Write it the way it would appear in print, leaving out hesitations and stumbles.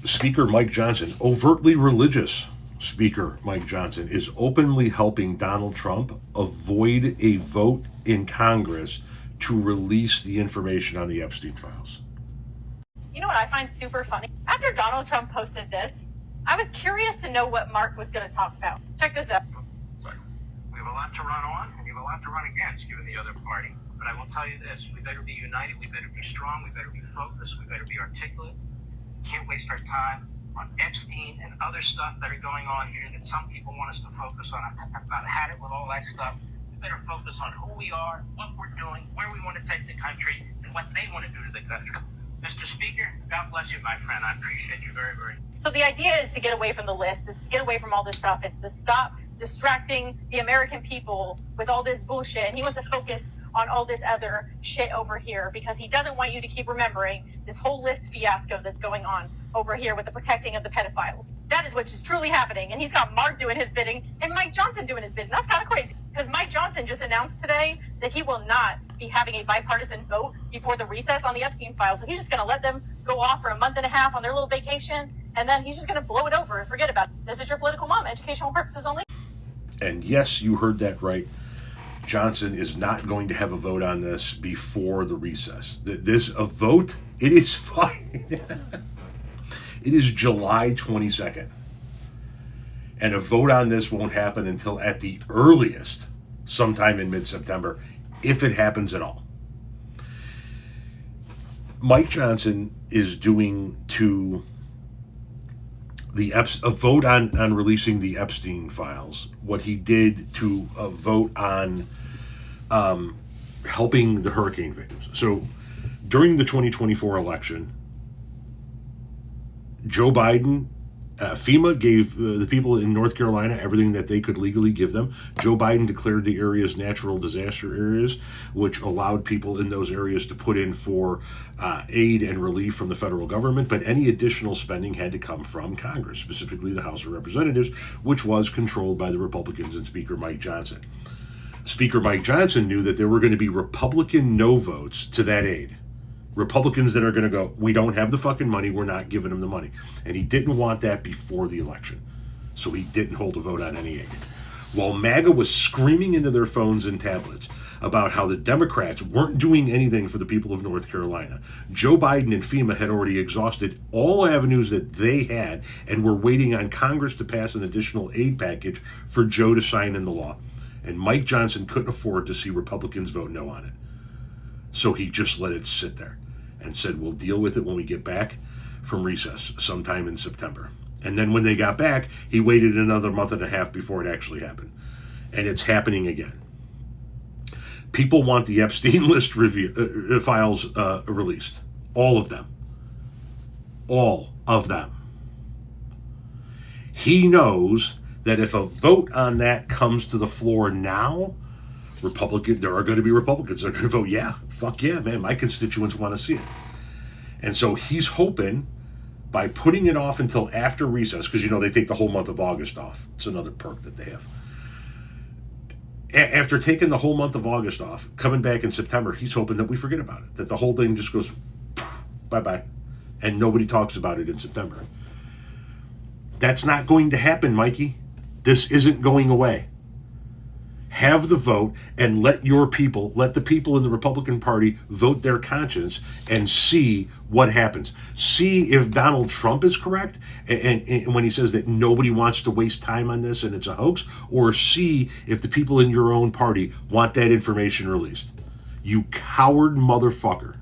Speaker Mike Johnson, overtly religious Speaker Mike Johnson, is openly helping Donald Trump avoid a vote in Congress to release the information on the Epstein files. You know what I find super funny? After Donald Trump posted this, I was curious to know what Mark was going to talk about. Check this out. Sorry. We have a lot to run on, and we have a lot to run against, given the other party. But I will tell you this, we better be united, we better be strong, we better be focused, we better be articulate. Can't waste our time on Epstein and other stuff that are going on here that some people want us to focus on. I've about had it with all that stuff. We better focus on who we are, what we're doing, where we want to take the country, and what they want to do to the country. Mr. Speaker, God bless you, my friend. I appreciate you very, very much. So the idea is to get away from the list. It's to get away from all this stuff. It's to stop distracting the American people with all this bullshit. And he wants to focus on all this other shit over here because he doesn't want you to keep remembering this whole list fiasco that's going on over here with the protecting of the pedophiles. That is what is truly happening. And he's got Mark doing his bidding and Mike Johnson doing his bidding. That's kind of crazy because Mike Johnson just announced today that he will not be having a bipartisan vote before the recess on the Epstein files. So he's just going to let them go off for a month and a half on their little vacation. And then he's just going to blow it over and forget about it. This is your political mom, educational purposes only. And yes, you heard that right. Johnson is not going to have a vote on this before the recess. A vote, it is fine. It is July 22nd. And a vote on this won't happen until at the earliest, sometime in mid-September, if it happens at all. Mike Johnson is doing to a vote on releasing the Epstein files what he did to a vote on helping the hurricane victims. So during the 2024 election, Joe Biden, FEMA gave the people in North Carolina everything that they could legally give them. Joe Biden declared the areas natural disaster areas, which allowed people in those areas to put in for aid and relief from the federal government. But any additional spending had to come from Congress, specifically the House of Representatives, which was controlled by the Republicans and Speaker Mike Johnson. Speaker Mike Johnson knew that there were going to be Republican no votes to that aid. Republicans that are going to go, we don't have the fucking money, we're not giving them the money. And he didn't want that before the election. So he didn't hold a vote on any aid. While MAGA was screaming into their phones and tablets about how the Democrats weren't doing anything for the people of North Carolina, Joe Biden and FEMA had already exhausted all avenues that they had and were waiting on Congress to pass an additional aid package for Joe to sign into law. And Mike Johnson couldn't afford to see Republicans vote no on it. So he just let it sit there and said, we'll deal with it when we get back from recess sometime in September. And then when they got back, he waited another month and a half before it actually happened. And it's happening again. People want the Epstein list files released. All of them. All of them. He knows that if a vote on that comes to the floor now, there are going to be Republicans that are going to vote, yeah, fuck yeah, man, my constituents want to see it. And so he's hoping by putting it off until after recess, because, they take the whole month of August off. It's another perk that they have. After taking the whole month of August off, coming back in September, he's hoping that we forget about it, that the whole thing just goes bye-bye, and nobody talks about it in September. That's not going to happen, Mikey. This isn't going away. Have the vote and let the people in the Republican Party vote their conscience and see what happens. See if Donald Trump is correct and when he says that nobody wants to waste time on this and it's a hoax, or see if the people in your own party want that information released. You coward motherfucker.